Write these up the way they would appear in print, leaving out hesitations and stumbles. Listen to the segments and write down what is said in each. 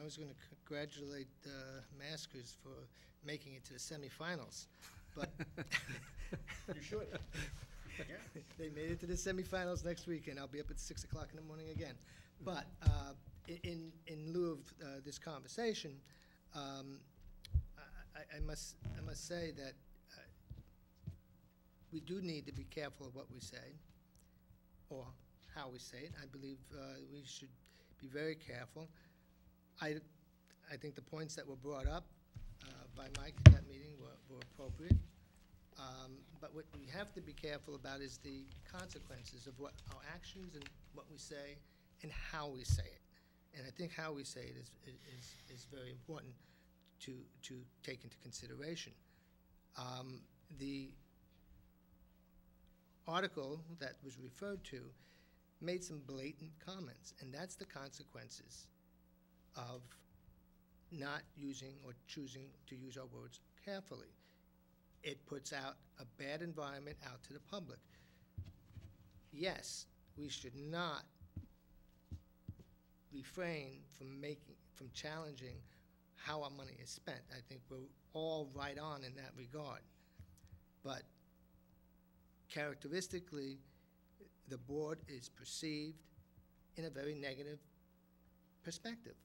I was going to congratulate Maskers for making it to the semifinals, but You should. Yeah. they made it to the semifinals next week, and I'll be up at 6 o'clock in the morning again. But in lieu of this conversation, I must say that we do need to be careful of what we say or how we say it. I believe we should be very careful. I think the points that were brought up by Mike at that meeting were appropriate. But what we have to be careful about is the consequences of what our actions and what we say and how we say it. And I think how we say it is very important to take into consideration. The article that was referred to made some blatant comments, and that's the consequences of not using or choosing to use our words carefully. It puts out a bad environment out to the public. Yes, we should not refrain from challenging how our money is spent. I think we're all right on in that regard. But characteristically, the board is perceived in a very negative perspective.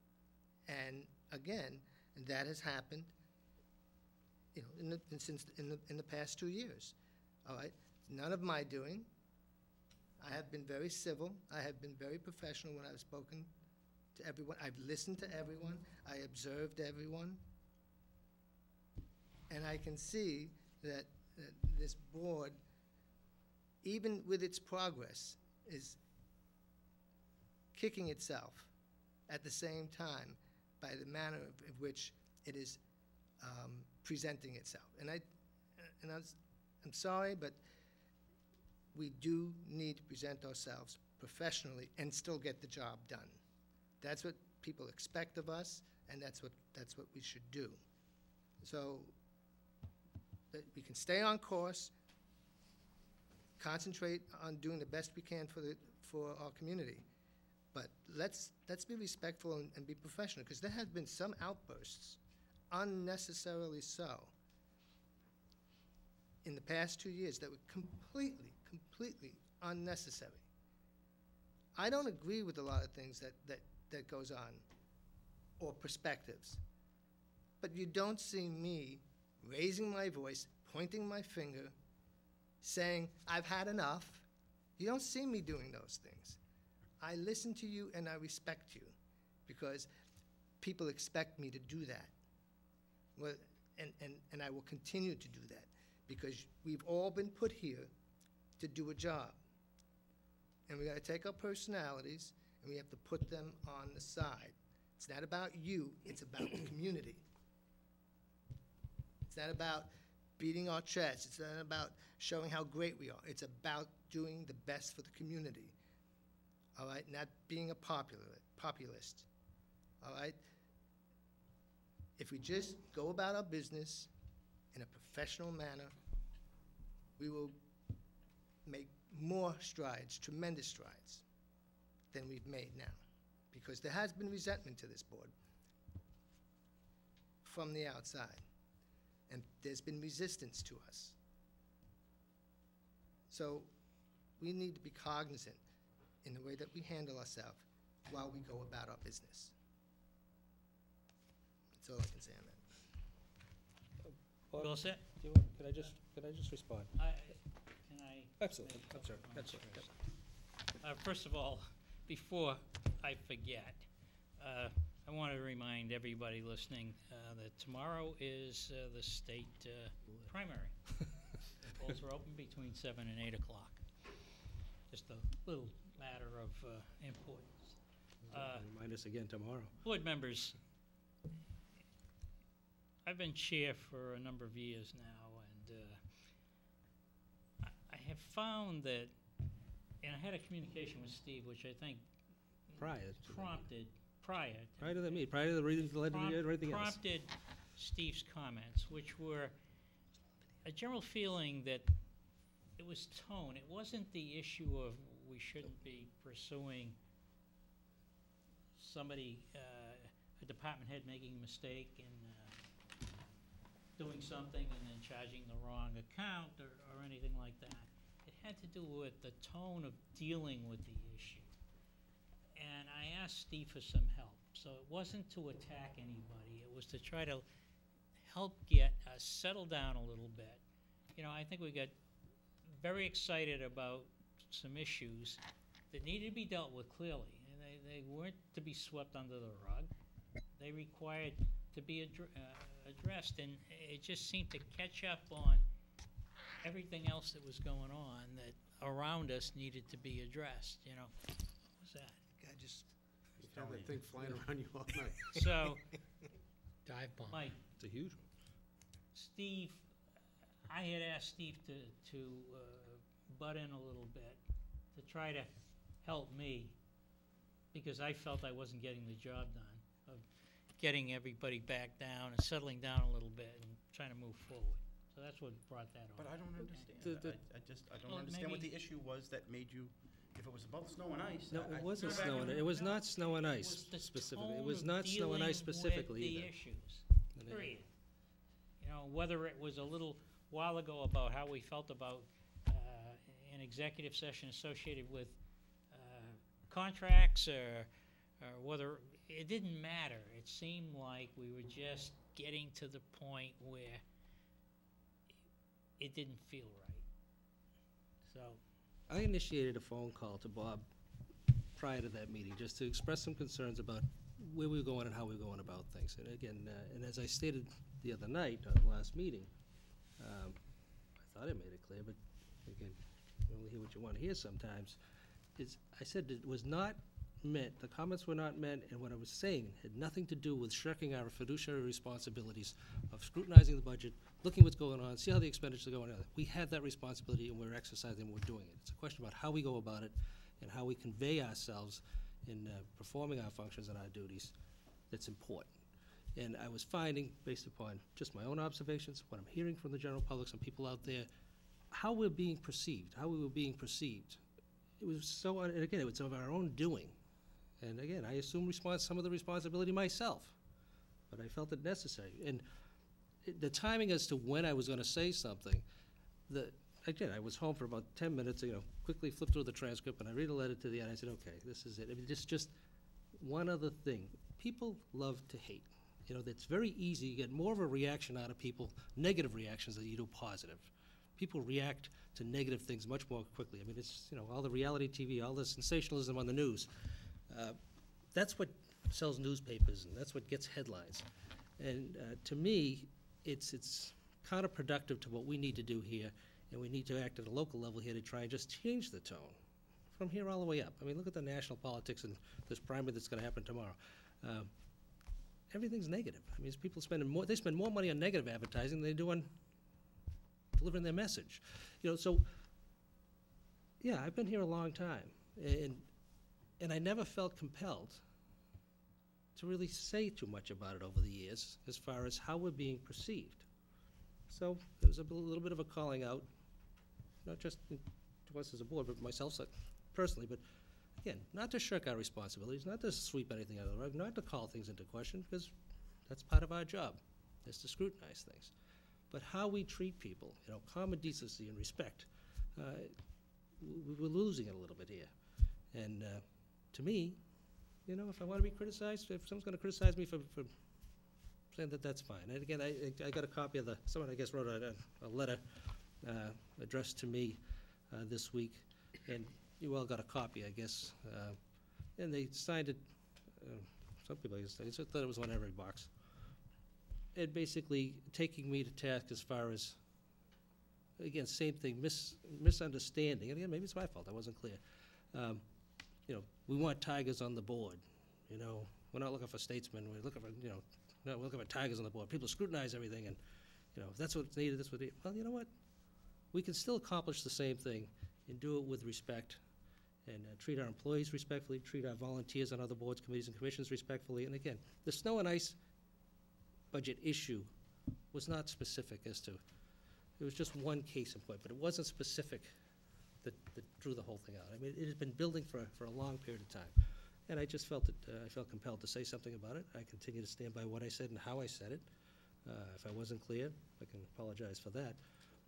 And again, that has happened, you know, in the past 2 years. All right, none of my doing. I have been very civil. I have been very professional when I've spoken to everyone. I've listened to everyone. I observed everyone. And I can see that this board, even with its progress, is kicking itself at the same time by the manner in which it is presenting itself. And I'm sorry, but we do need to present ourselves professionally and still get the job done. That's what people expect of us, and that's what we should do. So that we can stay on course, concentrate on doing the best we can for our community. But let's be respectful and be professional, because there have been some outbursts, unnecessarily so, in the past 2 years that were completely unnecessary. I don't agree with a lot of things that goes on, or perspectives. But you don't see me raising my voice, pointing my finger, saying, I've had enough. You don't see me doing those things. I listen to you and I respect you, because people expect me to do that. Well, and I will continue to do that, because we've all been put here to do a job. And we got to take our personalities and we have to put them on the side. It's not about you, it's about the community. It's not about beating our chests. It's not about showing how great we are. It's about doing the best for the community. All right, not being a populist. All right? If we just go about our business in a professional manner, we will make more strides, tremendous strides, than we've made now. Because there has been resentment to this board from the outside. And there's been resistance to us. So we need to be cognizant in the way that we handle ourselves while we go about our business. That's all I can say on that. Bob, All set? could I just respond? Can I? Absolutely. make a I'm sorry. couple That's all right. comments? First of all, before I forget, I want to remind everybody listening that tomorrow is the state primary. The polls are open between 7 and 8 o'clock. Just a little matter of importance. Remind us again tomorrow. Board members, I've been chair for a number of years now, and I have found that, and I had a communication with Steve, which I think prompted Prior to the meeting, prior to the reading of the letter, everything else. prompted Steve's comments, which were a general feeling that it was tone. It wasn't the issue of we shouldn't be pursuing somebody, a department head making a mistake and doing something and then charging the wrong account or anything like that. It had to do with the tone of dealing with the issue. And I asked Steve for some help. So it wasn't to attack anybody. It was to try to help get us settled down a little bit. You know, I think we got very excited about some issues that needed to be dealt with clearly. And they weren't to be swept under the rug. They required to be addressed. And it just seemed to catch up on everything else that was going on that around us needed to be addressed, you know. What was that? I just, You've had that thing flying around you all night. So, Dive bomb. Mike, It's a huge one. Steve, I had asked Steve to butt in a little bit, to try to help me, because I felt I wasn't getting the job done, of getting everybody back down and settling down a little bit and trying to move forward. So that's what brought that on. But I don't understand. The- I don't Well, understand what maybe- the issue was that made you, if it was about snow and ice. No, I- it wasn't go back snow and, and- it was not snow and It ice was the specifically. It tone was of not snow and ice dealing specifically with either. the issues, And it- period. You know, whether it was a little while ago about how we felt about an executive session associated with contracts or whether, it didn't matter. It seemed like we were just getting to the point where it didn't feel right. So, I initiated a phone call to Bob prior to that meeting, just to express some concerns about where we were going and how we were going about things. And again, and as I stated the other night, at the last meeting, I thought I made it clear, but again, you only hear what you want to hear sometimes, I said it was not meant, the comments were not meant, and what I was saying had nothing to do with shirking our fiduciary responsibilities of scrutinizing the budget, looking what's going on, see how the expenditures are going on. We have that responsibility, and we're exercising, and we're doing it. It's a question about how we go about it and how we convey ourselves in performing our functions and our duties that's important. And I was finding, based upon just my own observations, what I'm hearing from the general public, some people out there, how we're being perceived, how we were being perceived. It was so, and again, it was of our own doing. And again, I assume some of the responsibility myself, but I felt it necessary. And the timing as to when I was gonna say something, again, I was home for about 10 minutes, quickly flipped through the transcript, and I read a letter to the end, I said, okay, this is it. I mean, just one other thing. People love to hate. It's very easy, you get more of a reaction out of people, negative reactions than you do positive. People react to negative things much more quickly. I mean, it's, all the reality TV, all the sensationalism on the news. That's what sells newspapers, and that's what gets headlines. And to me, it's counterproductive to what we need to do here, and we need to act at a local level here to try and just change the tone from here all the way up. I mean, look at the national politics and this primary that's going to happen tomorrow. Everything's negative. I mean, people they spend more money on negative advertising than they do on delivering their message. So, yeah, I've been here a long time, and I never felt compelled to really say too much about it over the years as far as how we're being perceived. So there was a little bit of a calling out, not just to us as a board, but myself personally, but again, not to shirk our responsibilities, not to sweep anything out of the rug, not to call things into question, because that's part of our job, is to scrutinize things. But how we treat people, common decency and respect, we're losing it a little bit here. And to me, if I want to be criticized, if someone's going to criticize me for saying that, that's fine. And again, I got a copy of someone I guess wrote a letter addressed to me this week, and you all got a copy, I guess. And they signed it, some people, I guess, they thought it was on every box. And basically taking me to task as far as, again, same thing, misunderstanding. And again, maybe it's my fault, I wasn't clear. We want tigers on the board. We're not looking for statesmen. We're looking for, we're looking for tigers on the board. People scrutinize everything, and if that's what's needed, that's what. Well, you know what? We can still accomplish the same thing and do it with respect, and treat our employees respectfully, treat our volunteers on other boards, committees, and commissions respectfully. And again, the snow and ice budget issue was not specific as to. It was just one case in point, but it wasn't specific that drew the whole thing out. I mean, it has been building for a long period of time. And I just felt that, I felt compelled to say something about it. I continue to stand by what I said and how I said it. If I wasn't clear, I can apologize for that.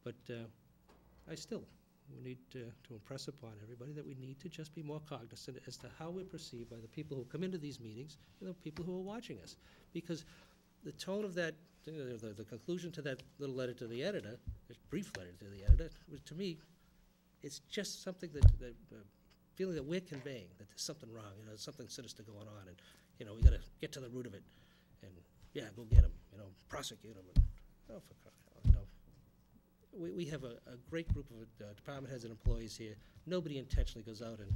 But we need to impress upon everybody that we need to just be more cognizant as to how we're perceived by the people who come into these meetings and the people who are watching us. Because the tone of that, the conclusion to that little letter to the editor, this brief letter to the editor, was, to me, it's just something that feeling that we're conveying, that there's something wrong, there's something sinister going on, and, we gotta get to the root of it, and, yeah, go get them, prosecute them, and, oh, for crying out loud, We have a great group of department heads and employees here. Nobody intentionally goes out and,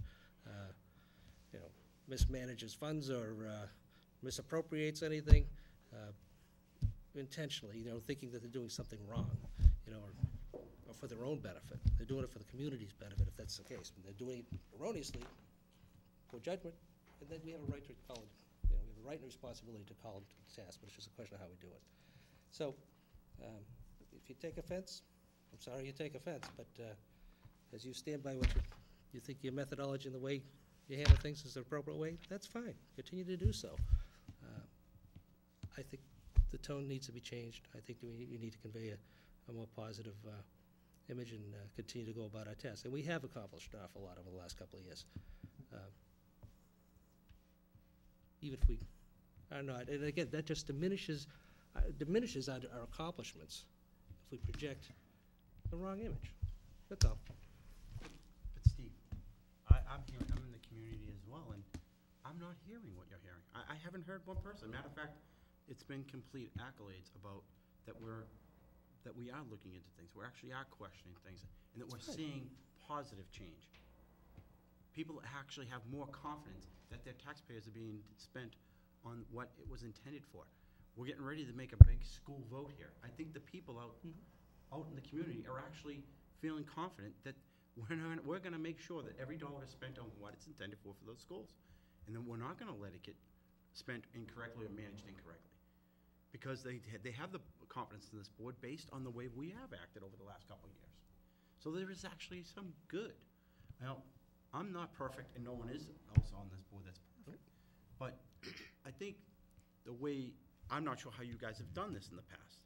mismanages funds or misappropriates anything intentionally, thinking that they're doing something wrong, or for their own benefit. They're doing it for the community's benefit, if that's the case. When they're doing it erroneously, for judgment, and then we have a right to call it, we have a right and responsibility to call them to the task, but it's just a question of how we do it. So, if you take offense, I'm sorry you take offense, but as you stand by what you think your methodology and the way you handle things is the appropriate way, that's fine. Continue to do so. I think the tone needs to be changed. I think we need to convey a more positive image and continue to go about our tasks. And we have accomplished an awful lot over the last couple of years. Even if we are not, and again, that just diminishes our accomplishments if we project the wrong image. That's all. But Steve, I'm in the community as well, and I'm not hearing what you're hearing. I haven't heard one person. Matter of fact, it's been complete accolades about that we are looking into things. We actually are questioning things, and that we're seeing positive change. People actually have more confidence that their taxpayers are being spent on what it was intended for. We're getting ready to make a big school vote here. I think the people out in the community are actually feeling confident that we're gonna make sure that every dollar is spent on what it's intended for those schools. And then we're not gonna let it get spent incorrectly or managed incorrectly. Because they have the confidence in this board based on the way we have acted over the last couple of years. So there is actually some good. Now, I'm not perfect, and no one is also on this board that's perfect. But I think the way, I'm not sure how you guys have done this in the past.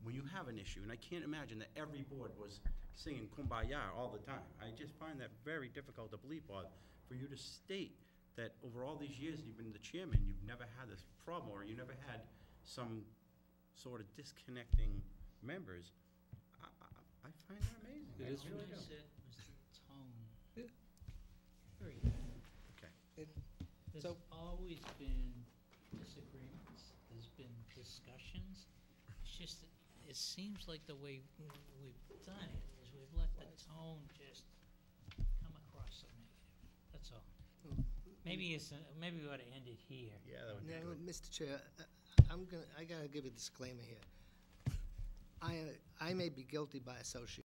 When you have an issue, and I can't imagine that every board was singing Kumbaya all the time. I just find that very difficult to believe, Bob, for you to state that over all these years you've been the chairman, you've never had this problem, or you never had some sort of disconnecting members. I find that amazing. It is. I Really realize it was the tone. Yeah. Very. Okay. There's So- always been disagreements, there's been discussions. It's just, that it seems like the way we've done it is we've let the tone just come across so negative. That's all. Maybe maybe we ought to end it here. Yeah, that would be Now, good. Mr. Chair, I gotta give a disclaimer here. I may be guilty by association.